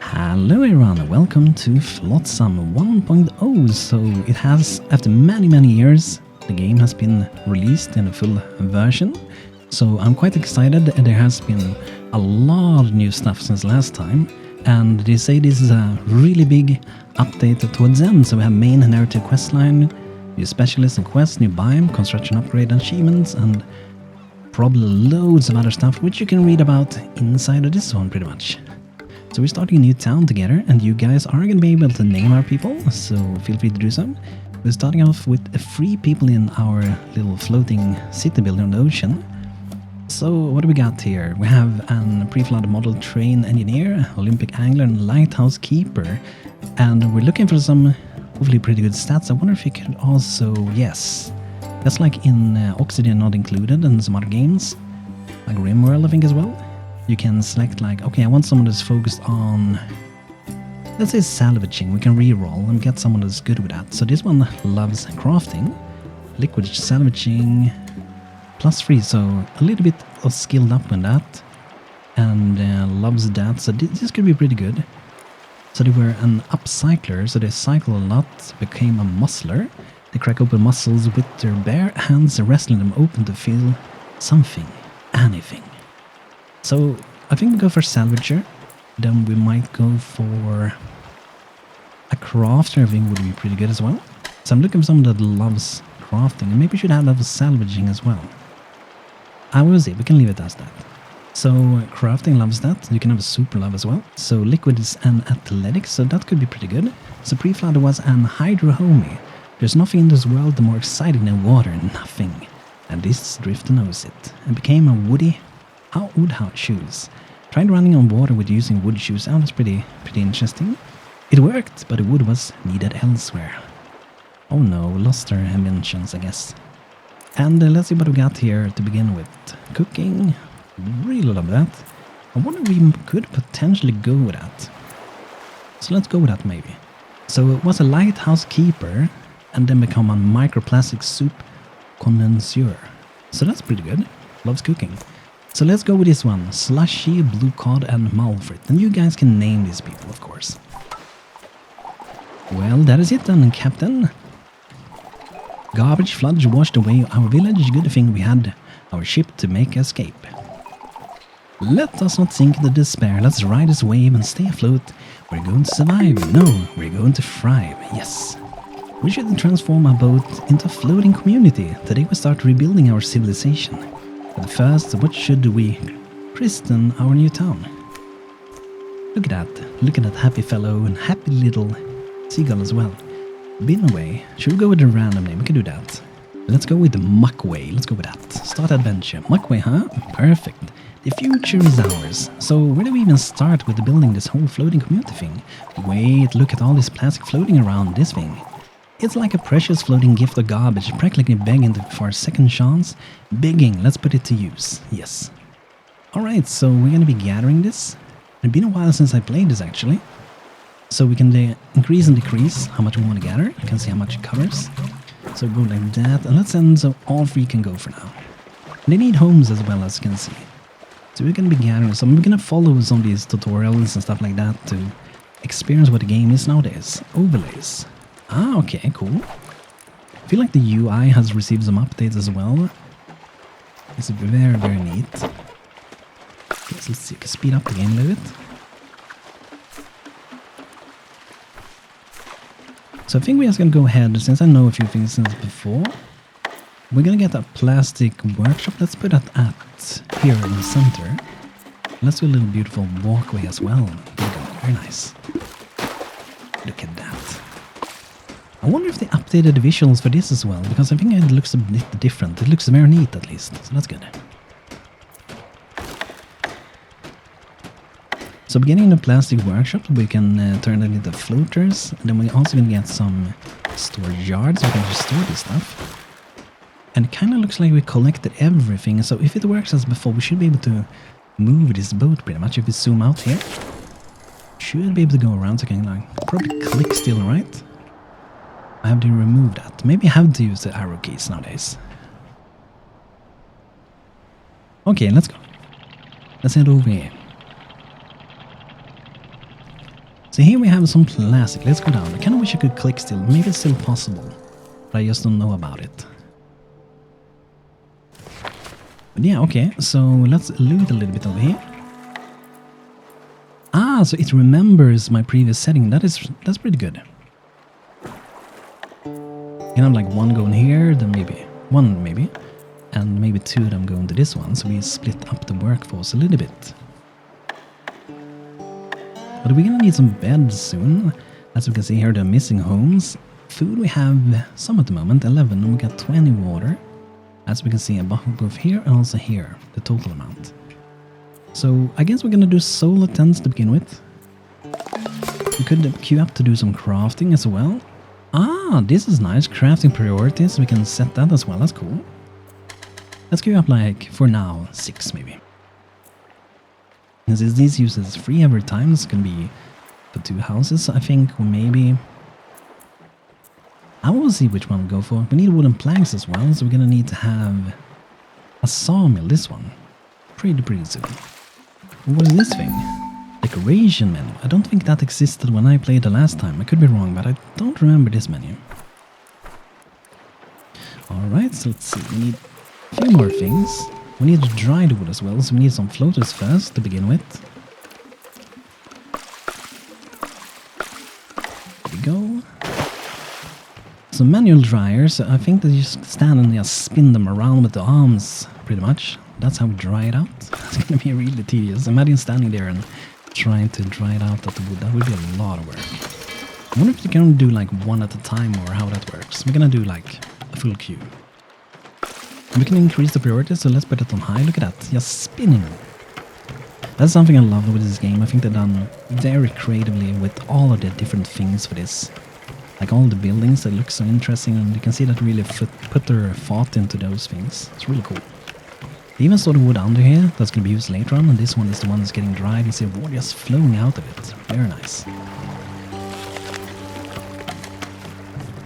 Hello everyone, welcome to Flotsam 1.0. So it has, after many years, the game has been released in a full version. So I'm quite excited. There has been a lot of new stuff since last time. And they say this is a really big update towards the end. So we have main narrative questline, new specialist and quests, new biome, construction upgrade achievements, and probably loads of other stuff which you can read about inside of this one pretty much. So we're starting a new town together, and you guys are going to be able to name our people, so feel free to do so. We're starting off with 3 people in our little floating city builder on the ocean. So what do we got here? We have a pre-flood model train engineer, Olympic angler, and lighthouse keeper. And we're looking for some hopefully pretty good stats. I wonder if you could also, yes, that's like in Oxygen Not Included and some other games, like RimWorld I think as well. You can select like, okay, I want someone that's focused on, let's say salvaging. We can reroll and get someone that's good with that. So this one loves crafting, liquid salvaging, +3, so a little bit of skilled up in that, and loves that. So this could be pretty good. So they were an upcycler, so they cycle a lot, became a muscler. They crack open muscles with their bare hands, wrestling them open to feel something, anything. So I think we go for salvager, then we might go for a crafter. I think would be pretty good as well. So I'm looking for someone that loves crafting, and maybe we should have love salvaging as well. I will see, we can leave it as that. So crafting loves that, you can have a super love as well. So liquid is an athletics, so that could be pretty good. So pre-flood was an hydro homie. There's nothing in this world more exciting than water, nothing. And this drifter knows it, and became a woody woodhouse shoes. Tried running on water with using wood shoes. That was pretty interesting. It worked, but the wood was needed elsewhere. Oh no, lost our inventions, I guess. And let's see what we got here to begin with. Cooking, really love that. I wonder if we could potentially go with that. So let's go with that maybe. So it was a lighthouse keeper, and then become a microplastic soup connoisseur. So that's pretty good. Loves cooking. So let's go with this one, Slushy, Blue Cod, and Malfrit. And you guys can name these people, of course. Well, that is it then, Captain. Garbage floods washed away our village. Good thing we had our ship to make escape. Let us not sink into despair. Let's ride this wave and stay afloat. We're going to survive. No, we're going to thrive. Yes. We should transform our boat into a floating community. Today we start rebuilding our civilization. But first, what should we christen our new town? Look at that happy fellow and happy little seagull as well. Been away. Should we go with a random name? We can do that. Let's go with the Muckway. Let's go with that. Start adventure. Muckway, huh? Perfect. The future is ours. So where do we even start with building this whole floating community thing? Wait, look at all this plastic floating around this thing. It's like a precious floating gift of garbage, practically begging for a second chance. Begging, let's put it to use. Yes. Alright, so we're going to be gathering this. It's been a while since I played this actually. So we can increase and decrease how much we want to gather. You can see how much it covers. So go like that, and let's end so all 3 can go for now. They need homes as well, as you can see. So we're going to be gathering some. We're going to follow some of these tutorials and stuff like that to experience what the game is nowadays. Overlays. Ah, okay, cool. I feel like the UI has received some updates as well. It's very neat. Okay, so let's see, can speed up the game a little bit. So I think we're just gonna go ahead, since I know a few things since before. We're gonna get a plastic workshop. Let's put that at here in the center. Let's do a little beautiful walkway as well. There we go, very nice. Look at that. I wonder if they updated the visuals for this as well, because I think it looks a bit different. It looks very neat at least, so that's good. So beginning the plastic workshop, we can turn it into floaters, and then we're also going to get some storage yards, so we can just store this stuff. And it kind of looks like we collected everything, so if it works as before, we should be able to move this boat pretty much. If we zoom out here, should be able to go around, so I can like, probably click still, right? I have to remove that. Maybe I have to use the arrow keys nowadays. Okay, let's go. Let's head over here. So here we have some plastic. Let's go down. I kind of wish I could click still. Maybe it's still possible, but I just don't know about it. But yeah, okay. So let's loot a little bit over here. Ah, so it remembers my previous setting. That's pretty good. You know, like one going here, then maybe one maybe, and maybe two of them going to this one. So we split up the workforce a little bit. But we're gonna need some beds soon. As we can see here, the missing homes. Food we have some at the moment, 11, and we got 20 water. As we can see, both here and also here, the total amount. So I guess we're gonna do solar tents to begin with. We could queue up to do some crafting as well. Ah, this is nice. Crafting priorities. We can set that as well. That's cool. Let's queue up like, for now, 6 maybe. And since this uses free every time, it's gonna be for 2 houses, I think, or maybe... I will see which one we'll go for. We need wooden planks as well, so we're gonna need to have a sawmill, this one. Pretty soon. What is this thing? Decoration menu. I don't think that existed when I played the last time. I could be wrong, but I don't remember this menu. Alright, so let's see. We need a few more things. We need to dry the wood as well, so we need some floaters first to begin with. There we go. So manual dryers, I think that you just stand and just spin them around with the arms, pretty much. That's how we dry it out. It's gonna be really tedious. Imagine standing there and trying to dry it out of the wood. That would be a lot of work. I wonder if you can do like one at a time or how that works. We're gonna do like a full queue. We can increase the priority, so let's put it on high. Look at that, just spinning. That's something I love with this game. I think they've done very creatively with all of the different things for this. Like all the buildings that look so interesting, and you can see that really put their thought into those things. It's really cool. They even saw the wood under here that's going to be used later on, and this one is the one that's getting dried. You see water just flowing out of it. Very nice.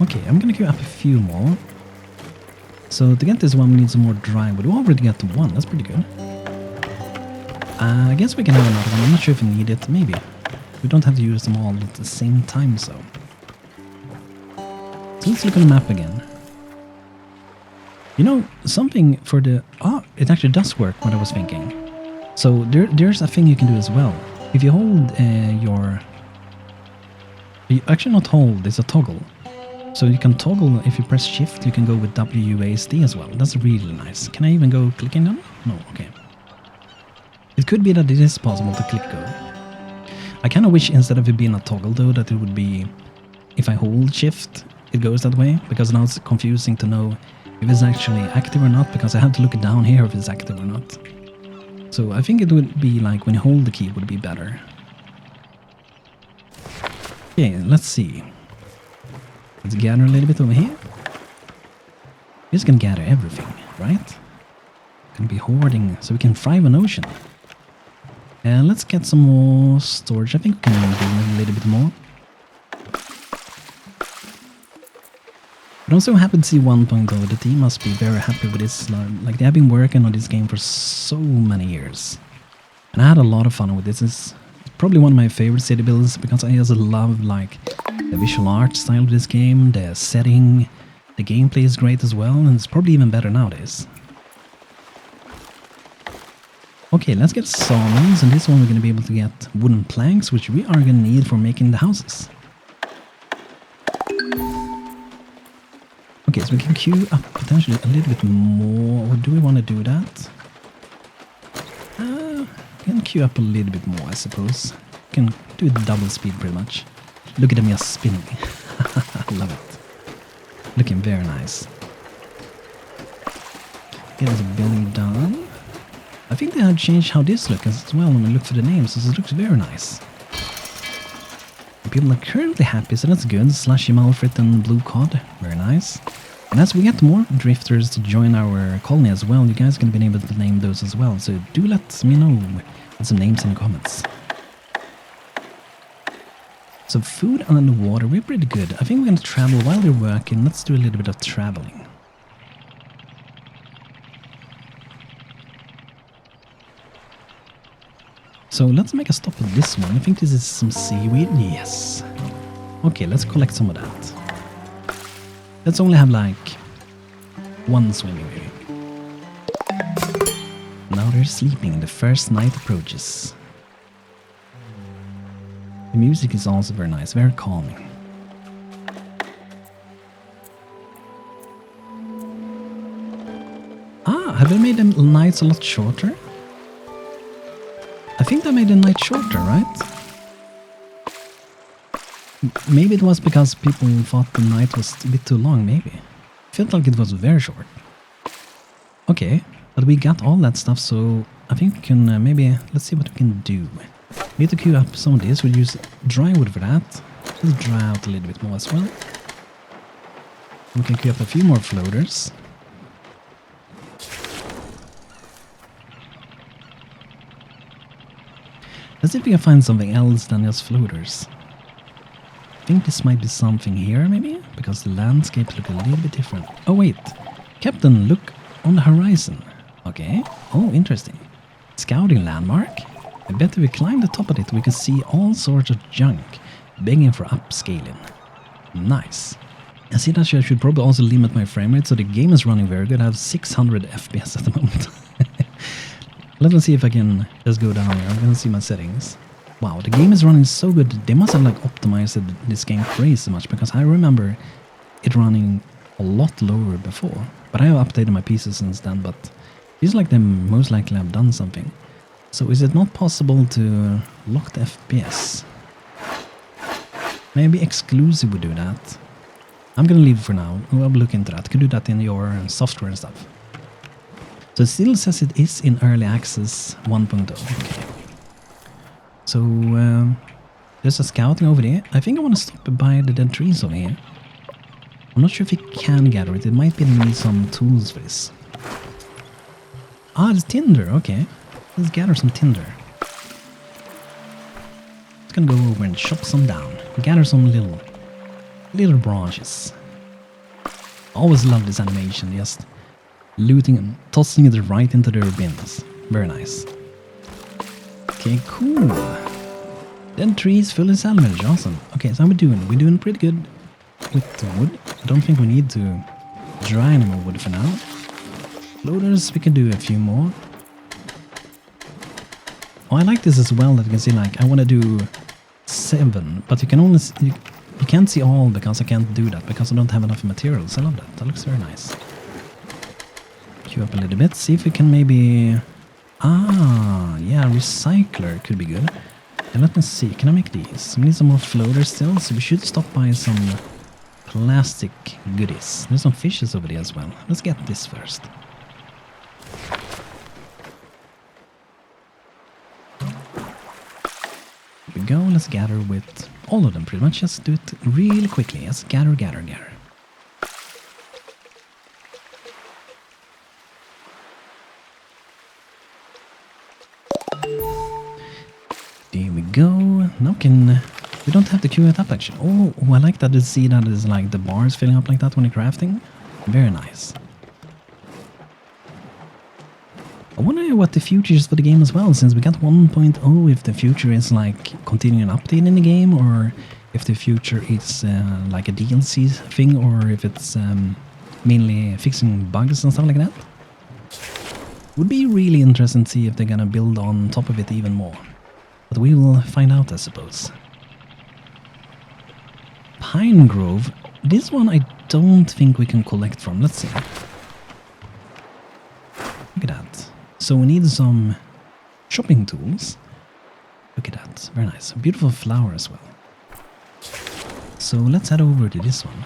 Okay, I'm going to queue up a few more. So to get this one we need some more dry wood. We already got one, that's pretty good. I guess we can have another one. I'm not sure if we need it, maybe. We don't have to use them all at the same time, so let's look on the map again. You know, something for the... Oh, it actually does work, what I was thinking. So there's a thing you can do as well. If you hold your... You actually not hold, it's a toggle. So you can toggle, if you press shift, you can go with WASD as well. That's really nice. Can I even go clicking them? No, okay. It could be that it is possible to click go. I kind of wish instead of it being a toggle though, that it would be... If I hold shift, it goes that way. Because now it's confusing to know if it's actually active or not, because I have to look down here if it's active or not. So I think it would be like when you hold the key would be better. Okay, let's see. Let's gather a little bit over here. We're just gonna gather everything, right? Gonna be hoarding so we can thrive on ocean. And let's get some more storage. I think we can do a little bit more. But I'm so happy to see 1.0. The team must be very happy with this. Like they have been working on this game for so many years. And I had a lot of fun with this. It's probably one of my favorite city builds because I just love like the visual art style of this game, the setting, the gameplay is great as well, and it's probably even better nowadays. Okay, let's get sawmills, and this one we're going to be able to get wooden planks, which we are going to need for making the houses. Okay, so we can queue up potentially a little bit more, or do we want to do that? We can queue up a little bit more, I suppose. We can do it double speed pretty much. Look at them just spinning. I love it. Looking very nice. Get this building done. I think they have changed how this looks as well when we look for the names, so it looks very nice. People are currently happy, so that's good. Slushy Malfrit and Blue Cod, very nice. And as we get more drifters to join our colony as well, you guys are going to be able to name those as well, so do let me know with some names in the comments. So food and the water, we're pretty good. I think we're going to travel while we're working. Let's do a little bit of traveling. So let's make a stop at this one. I think this is some seaweed. Yes. Okay, let's collect some of that. Let's only have like one swimming maybe. Now they're sleeping. The first night approaches. The music is also very nice, very calming. Ah, have they made the nights a lot shorter? I think they made the night shorter, right? Maybe it was because people thought the night was a bit too long, maybe. Felt like it was very short. Okay, but we got all that stuff, so I think we can maybe... Let's see what we can do. We need to queue up some of this. We'll use dry wood for that. Let's dry out a little bit more as well. We can queue up a few more floaters. Let's see if we can find something else than just floaters. I think this might be something here, maybe? Because the landscapes look a little bit different. Oh, wait. Captain, look on the horizon. Okay. Oh, interesting. Scouting landmark. I bet if we climb the top of it, we can see all sorts of junk begging for upscaling. Nice. I see that I should probably also limit my frame rate, so the game is running very good. I have 600 FPS at the moment. Let me see if I can just go down here. I'm gonna see my settings. Wow, the game is running so good. They must have like optimized this game crazy much, because I remember it running a lot lower before. But I have updated my PC since then, but it feels like they most likely have done something. So is it not possible to lock the FPS? Maybe exclusive would do that. I'm gonna leave for now. We'll look into that. You can do that in your software and stuff. So it still says it is in early access 1.0. Okay. So there's a scouting over there. I think I want to stop by the dead trees over here. I'm not sure if we can gather it. It might be that we need some tools for this. Ah, it's tinder. Okay. Let's gather some tinder. Just gonna go over and chop some down. Gather some little branches. Always love this animation. Just looting and tossing it right into their bins. Very nice. Okay, cool. Dead trees full of salvage. Awesome. Okay, so how are we doing? We're doing pretty good with the wood. I don't think we need to dry any more wood for now. Loaders, we can do a few more. Oh, I like this as well, that you can see, like, I want to do 7, but you can only see, you can't see all, because I can't do that, because I don't have enough materials. I love that. That looks very nice. Queue up a little bit, see if we can maybe... Ah, yeah, recycler could be good. And let me see, can I make these? We need some more floaters still, so we should stop by some plastic goodies. There's some fishes over there as well. Let's get this first. Here we go, let's gather with all of them pretty much. Just do it really quickly. Just gather, gather, gather. There we go. Now we don't have to queue it up actually. Oh, I like that to see that is like the bars filling up like that when you're crafting. Very nice. I wonder what the future is for the game as well, since we got 1.0, if the future is like continuing update in the game, or if the future is like a DLC thing, or if it's mainly fixing bugs and stuff like that. Would be really interesting to see if they're gonna build on top of it even more. But we will find out, I suppose. Pine Grove. This one I don't think we can collect from. Let's see. Look at that. So we need some shopping tools. Look at that. Very nice. A beautiful flower as well. So let's head over to this one.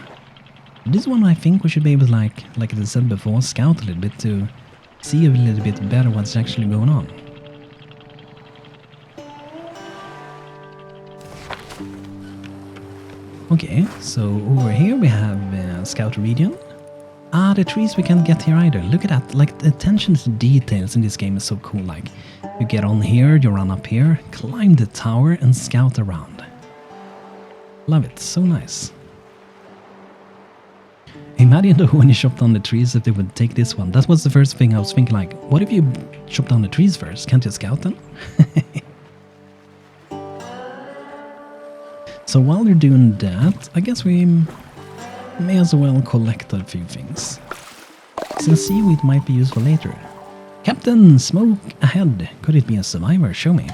This one I think we should be able to, like I said before, scout a little bit to see a little bit better what's actually going on. Okay, so over here we have Scout Region. Ah, the trees we can't get here either. Look at that, like the attention to details in this game is so cool. Like, you get on here, you run up here, climb the tower and scout around. Love it, so nice. Imagine though when you chop down the trees if they would take this one. That was the first thing I was thinking, like, what if you chop down the trees first? Can't you scout them? So while they're doing that, I guess we may as well collect a few things. Since seaweed might be useful later. Captain, smoke ahead. Could it be a survivor? Show me.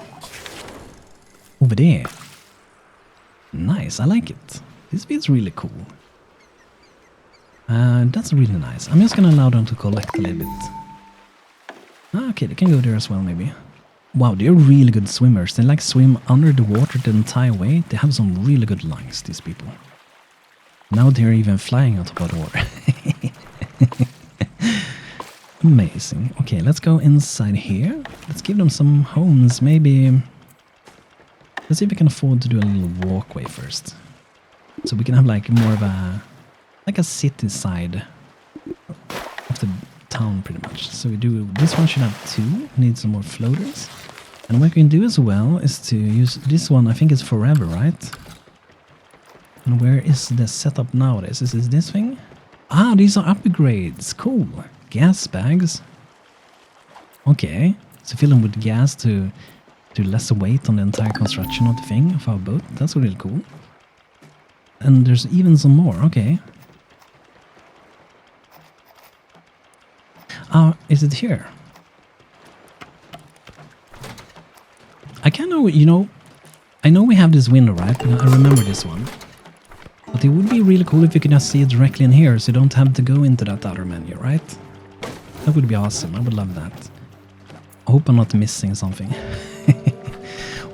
Over there. Nice, I like it. This feels really cool. That's really nice. I'm just gonna allow them to collect a little bit. Okay, they can go there as well, maybe. Wow, they're really good swimmers. They like swim under the water the entire way. They have some really good lungs, these people. Now they're even flying on top of the water. Amazing. Okay, let's go inside here. Let's give them some homes, maybe. Let's see if we can afford to do a little walkway first. So we can have like more of a city side of the town pretty much. So we do, this one should have 2. We need some more floaters. And what we can do as well is to use this one. I think it's forever, right? And where is the setup nowadays? Is it this thing? Ah, these are upgrades. Cool. Gas bags. Okay. So fill them with gas to do less weight on the entire construction of the thing, of our boat. That's really cool. And there's even some more. Okay. Is it here? I kind of, you know, I know we have this window, right? I remember this one. But it would be really cool if you could just see it directly in here, so you don't have to go into that other menu, right? That would be awesome. I would love that. I hope I'm not missing something.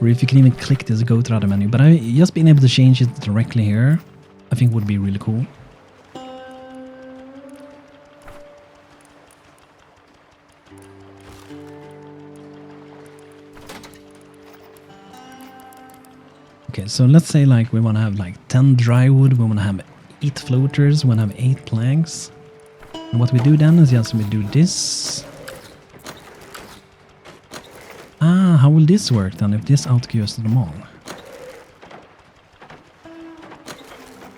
Or if you can even click this, go to the other menu. But just being able to change it directly here, I think would be really cool. Okay, so let's say like we want to have like 10 dry wood, we want to have 8 floaters, we want to have 8 planks. And what we do then is just we do this. Ah, how will this work then if this outgoes to them all?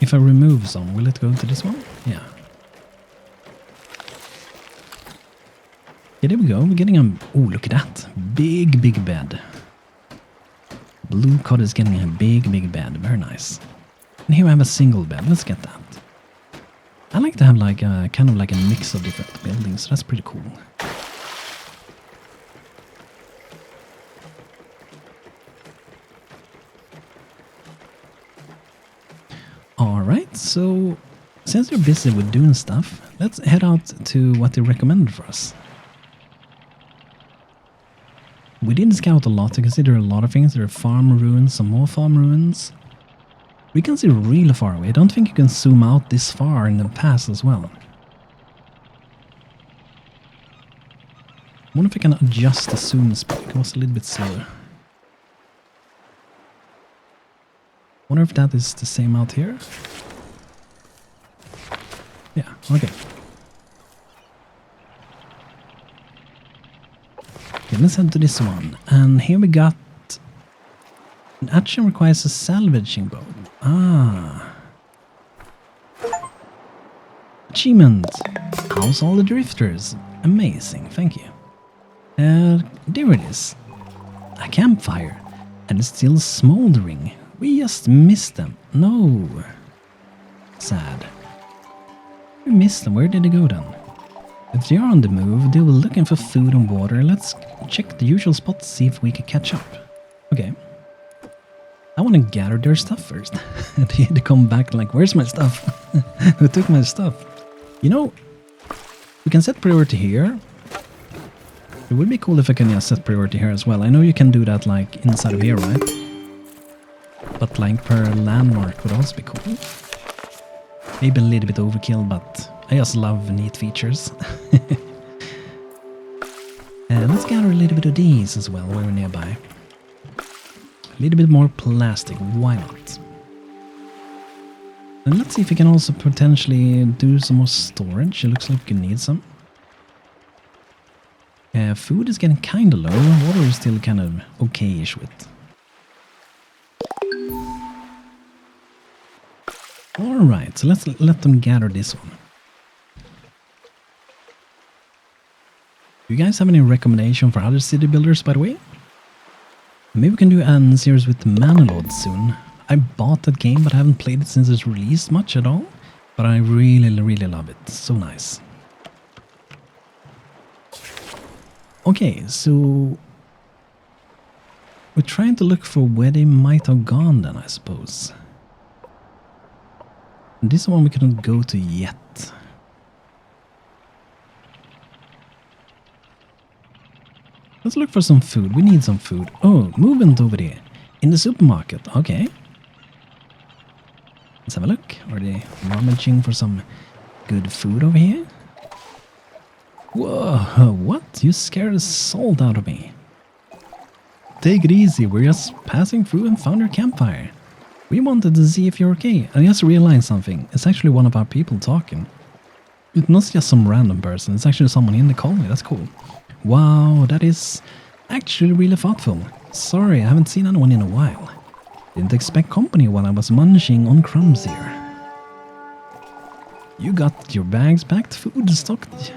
If I remove some, will it go to this one? Yeah. Yeah, there we go. We're getting a... Oh, look at that. Big, big bed. Blue cod is getting a big, big bed. Very nice. And here I have a single bed. Let's get that. I like to have like a kind of like a mix of different buildings. That's pretty cool. Alright, so since you're busy with doing stuff, let's head out to what they recommended for us. We did scout a lot to consider a lot of things. There are farm ruins, some more farm ruins. We can see really far away. I don't think you can zoom out this far in the past as well. I wonder if I can adjust the zoom speed. It was a little bit slower. Wonder if that is the same out here. Yeah, okay. Okay, let's head to this one. And here we got... An action requires a salvaging boat. Ah. Achievement. How's all the drifters? Amazing, thank you. There it is. A campfire. And it's still smoldering. We just missed them. No. Sad. We missed them. Where did they go then? If they are on the move, they were looking for food and water. Let's check the usual spots, see if we can catch up. Okay. I want to gather their stuff first. They had to come back like, where's my stuff? Who took my stuff? You know, we can set priority here. It would be cool if I can just set priority here as well. I know you can do that like inside of here, right? But like per landmark would also be cool. Maybe a little bit overkill, but I just love neat features. Let's gather a little bit of these as well while we're nearby. A little bit more plastic, why not? And let's see if we can also potentially do some more storage. It looks like we need some. Food is getting kind of low. Water is still kind of okay-ish with. Alright, so let's let them gather this one. Do you guys have any recommendation for other city builders, by the way? Maybe we can do a series with Manilod soon. I bought that game, but I haven't played it since it's released much at all. But I really, really love it. So nice. Okay, so we're trying to look for where they might have gone then, I suppose. This one we couldn't go to yet. Let's look for some food. We need some food. Oh, movement over there. In the supermarket. Okay. Let's have a look. Are they rummaging for some good food over here? Whoa, what? You scared the salt out of me. Take it easy. We're just passing through and found your campfire. We wanted to see if you're okay. I just realized something. It's actually one of our people talking. It's not just some random person. It's actually someone in the colony. That's cool. Wow, that is actually really thoughtful. Sorry, I haven't seen anyone in a while. Didn't expect company while I was munching on crumbs here. You got your bags packed, food stocked,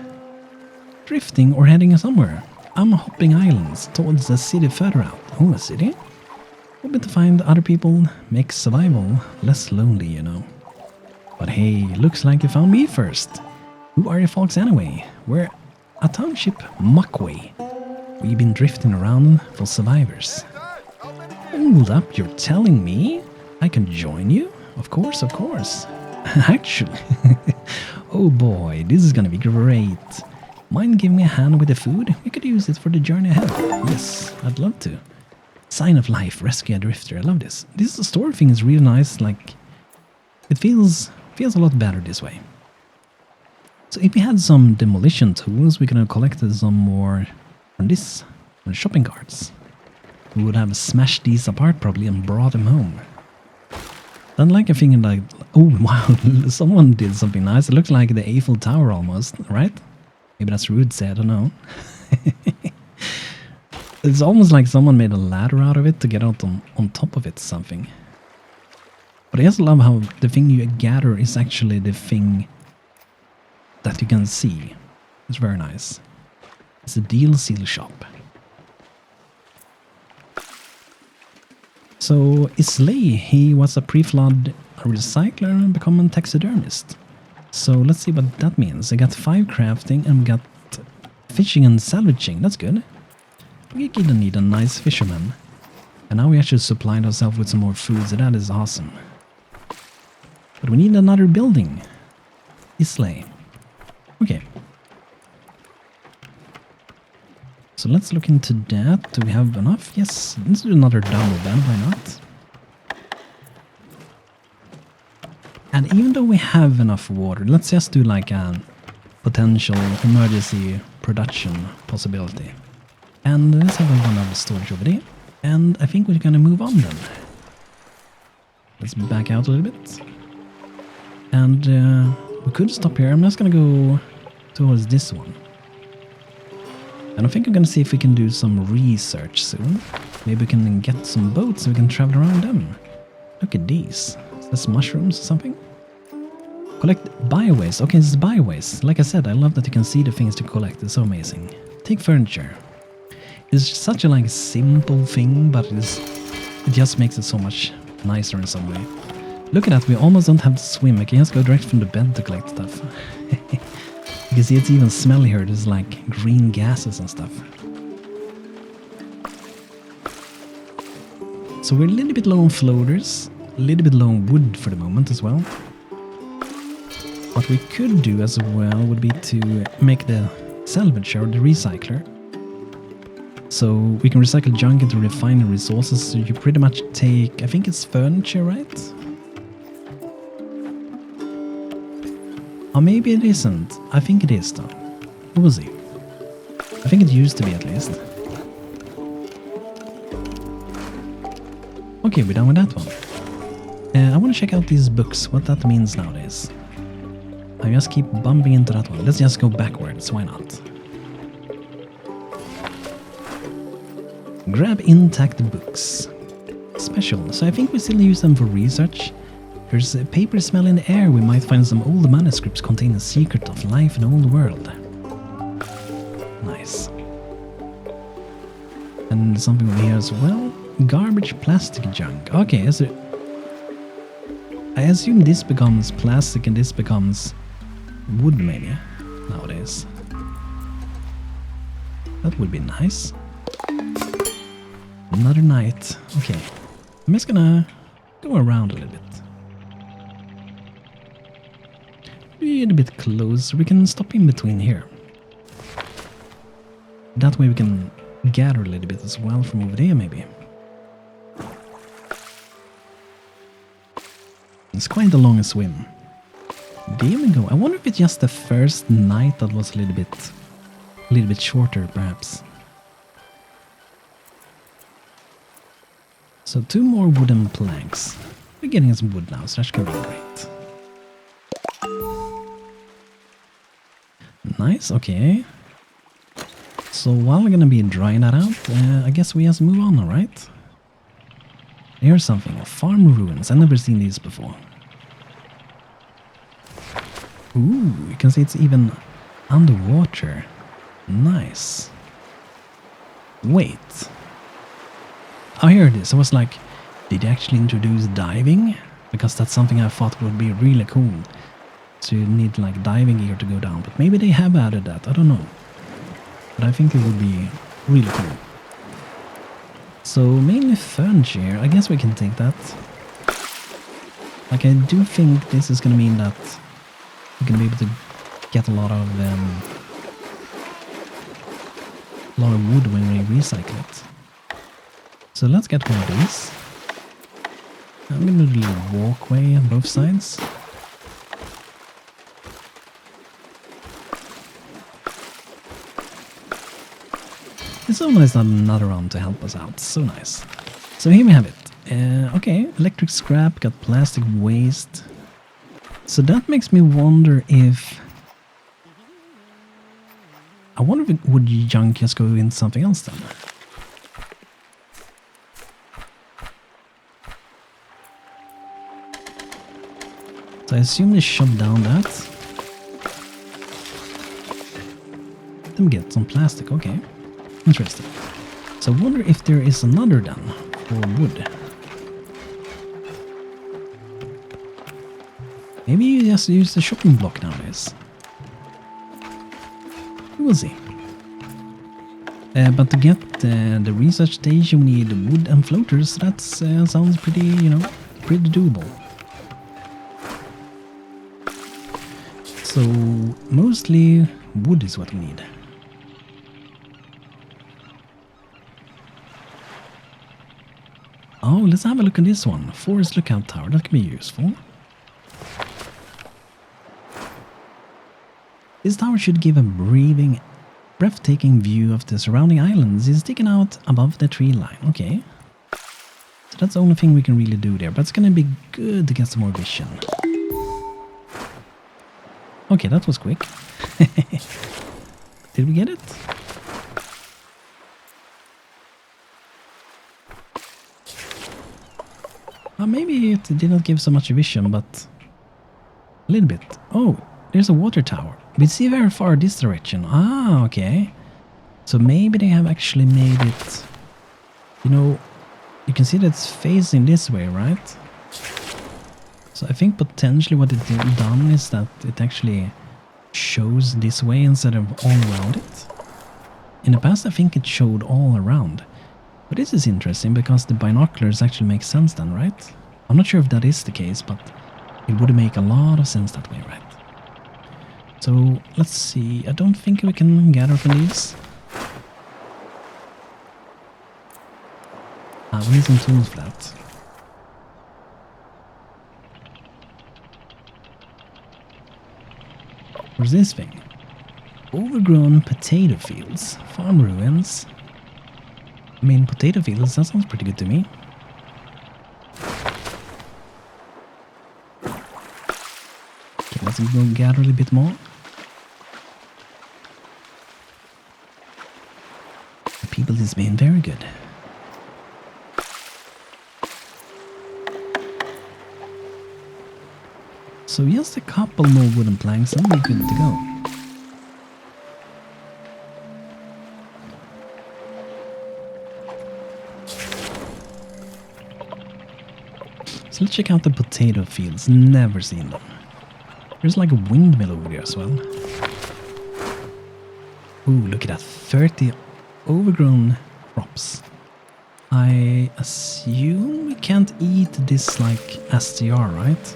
drifting or heading somewhere. I'm hopping islands towards a city further out. Oh, a city? Hoping to find other people makes survival less lonely, you know. But hey, looks like you found me first. Who are you folks anyway? We're a township muckway. We've been drifting around for survivors. Hold up, you're telling me I can join you? Of course, of course. Actually, oh boy, this is gonna be great. Mind giving me a hand with the food? We could use it for the journey ahead. Yes, I'd love to. Sign of life, rescue a drifter. I love this. This story thing is really nice. Like, it feels a lot better this way. So if we had some demolition tools, we could have collected some more from this, from the shopping carts. We would have smashed these apart probably and brought them home. Then like a thing like, oh wow, someone did something nice. It looks like the Eiffel Tower almost, right? Maybe that's rude to say, I don't know. It's almost like someone made a ladder out of it to get out on top of it something. But I just love how the thing you gather is actually the thing that you can see. It's very nice. It's a deal seal shop. So Islay, he was a pre-flood recycler and become a taxidermist. So let's see what that means. I got 5 crafting and we got fishing and salvaging. That's good. We didn't need a nice fisherman. And now we actually supplied ourselves with some more food, so that is awesome. But we need another building. Islay. Okay. So let's look into that. Do we have enough? Yes. Let's do another double then. Why not? And even though we have enough water, let's just do like a potential emergency production possibility. And let's have one of the storage over there. And I think we're gonna move on then. Let's back out a little bit. And we could stop here. I'm just gonna go towards this one. And I think I'm gonna see if we can do some research soon. Maybe we can get some boats so we can travel around them. Look at these. Is this mushrooms or something? Collect biowaste. Okay, this is biowaste. Like I said, I love that you can see the things to collect. It's so amazing. Take furniture. It's such a like simple thing, but it just makes it so much nicer in some way. Look at that, we almost don't have to swim. I can just go direct from the bed to collect stuff. You can see it's even smellier. There's like green gases and stuff. So we're a little bit low on floaters, a little bit low on wood for the moment as well. What we could do as well would be to make the salvager or the recycler. So we can recycle junk into refining resources, so you pretty much take, I think it's furniture, right? Or maybe it isn't. I think it is though. We'll see. I think it used to be at least. Okay, we're done with that one. I want to check out these books, what that means nowadays. I just keep bumping into that one. Let's just go backwards, why not? Grab intact books. Special, so I think we still use them for research. There's a paper smell in the air. We might find some old manuscripts containing the secret of life in the old world. Nice. And something over here as well. Garbage plastic junk. Okay, so I assume this becomes plastic and this becomes wood maybe nowadays. That would be nice. Another night. Okay. I'm just gonna go around a little bit. Be a bit close. We can stop in between here. That way we can gather a little bit as well from over there maybe. It's quite a long swim. There we go. I wonder if it's just the first night that was a little bit shorter perhaps. So 2 more wooden planks. We're getting some wood now, so that's gonna be great. Nice, okay. So while we're gonna be drying that out, I guess we have to move on, alright? Here's something, farm ruins. I've never seen these before. Ooh, you can see it's even underwater. Nice. Wait. Oh, here it is. I was like, did they actually introduce diving? Because that's something I thought would be really cool. So you need like diving gear to go down. But maybe they have added that. I don't know. But I think it would be really cool. So mainly furniture here. I guess we can take that. Like I do think this is going to mean that we can be able to get a lot of wood when we recycle it. So let's get one of these. I'm going to do a walkway on both sides. It's so nice to have another one to help us out. So nice. So here we have it. Okay, electric scrap, got plastic waste. So that makes me wonder if... I wonder if it would junk just go into something else then. So I assume they shut down that. Then we get some plastic, okay. Interesting. So I wonder if there is another then for wood. Maybe you just use the shopping block nowadays. We'll see. But to get the research station we need wood and floaters. That sounds pretty, you know, pretty doable. So mostly wood is what we need. Oh, let's have a look at this one. Forest lookout tower. That can be useful. This tower should give a breathtaking view of the surrounding islands. It's sticking out above the tree line. Okay. So that's the only thing we can really do there. But it's gonna be good to get some more vision. Okay, that was quick. Did we get it? Maybe it did not give so much vision, but a little bit. Oh, there's a water tower. We see very far this direction. Ah, okay. So maybe they have actually made it, you know, you can see that it's facing this way, right? So I think potentially what it's done is that it actually shows this way instead of all around it. In the past I think it showed all around. But this is interesting because the binoculars actually make sense then, right? I'm not sure if that is the case, but it would make a lot of sense that way, right? So let's see. I don't think we can gather from these. We need some tools for that. What's this thing? Overgrown potato fields. Farm ruins. I mean, potato fields, that sounds pretty good to me. Okay, let's go gather a little bit more. The people is being very good. So just a couple more wooden planks and we're good to go. So let's check out the potato fields. Never seen them. There's like a windmill over there as well. Ooh, look at that. 30 overgrown crops. I assume we can't eat this like STR, right?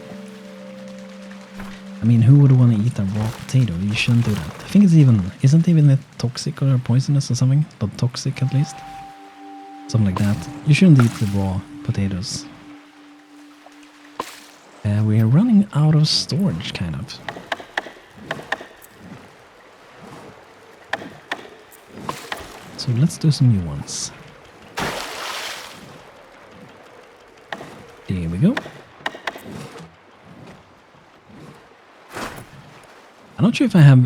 I mean, who would want to eat a raw potato? You shouldn't do that. I think it's even... Isn't even it toxic or poisonous or something? But toxic at least. Something like that. You shouldn't eat the raw potatoes. We are running out of storage, kind of. So let's do some new ones. There we go. I'm not sure if I have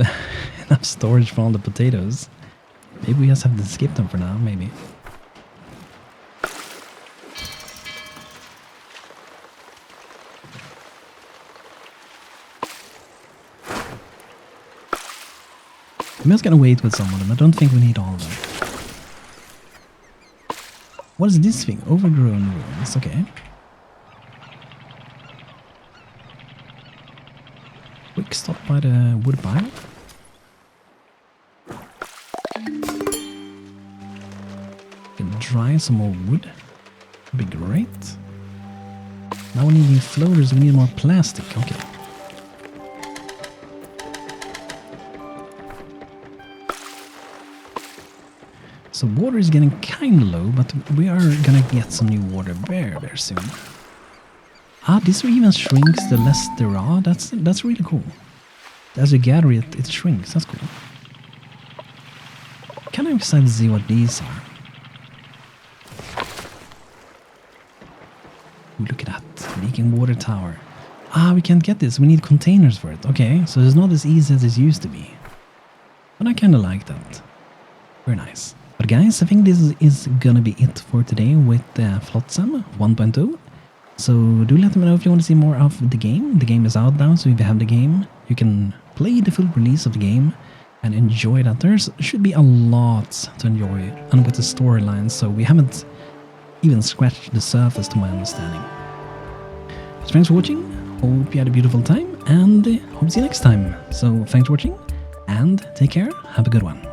enough storage for all the potatoes. Maybe we just have to skip them for now, maybe. I'm just gonna wait with some of them. I don't think we need all of them. What is this thing? Overgrown ruins. Okay. Quick stop by the wood pile. Can dry some more wood. That'd be great. Now we need new floaters. We need more plastic. Okay. So water is getting kind of low, but we are gonna get some new water very soon. Ah, this even shrinks the less there are. That's really cool. As you gather it, it shrinks. That's cool. Kind of excited to see what these are. Ooh, look at that. Leaking water tower. Ah, we can't get this. We need containers for it. Okay, so it's not as easy as it used to be. But I kind of like that. Very nice. But guys, I think this is gonna be it for today with Flotsam 1.0. So do let me know if you want to see more of the game. The game is out now, so if you have the game, you can play the full release of the game and enjoy that. There should be a lot to enjoy, and with the storyline, so we haven't even scratched the surface to my understanding. So thanks for watching, hope you had a beautiful time, and hope to see you next time. So thanks for watching, and take care, have a good one.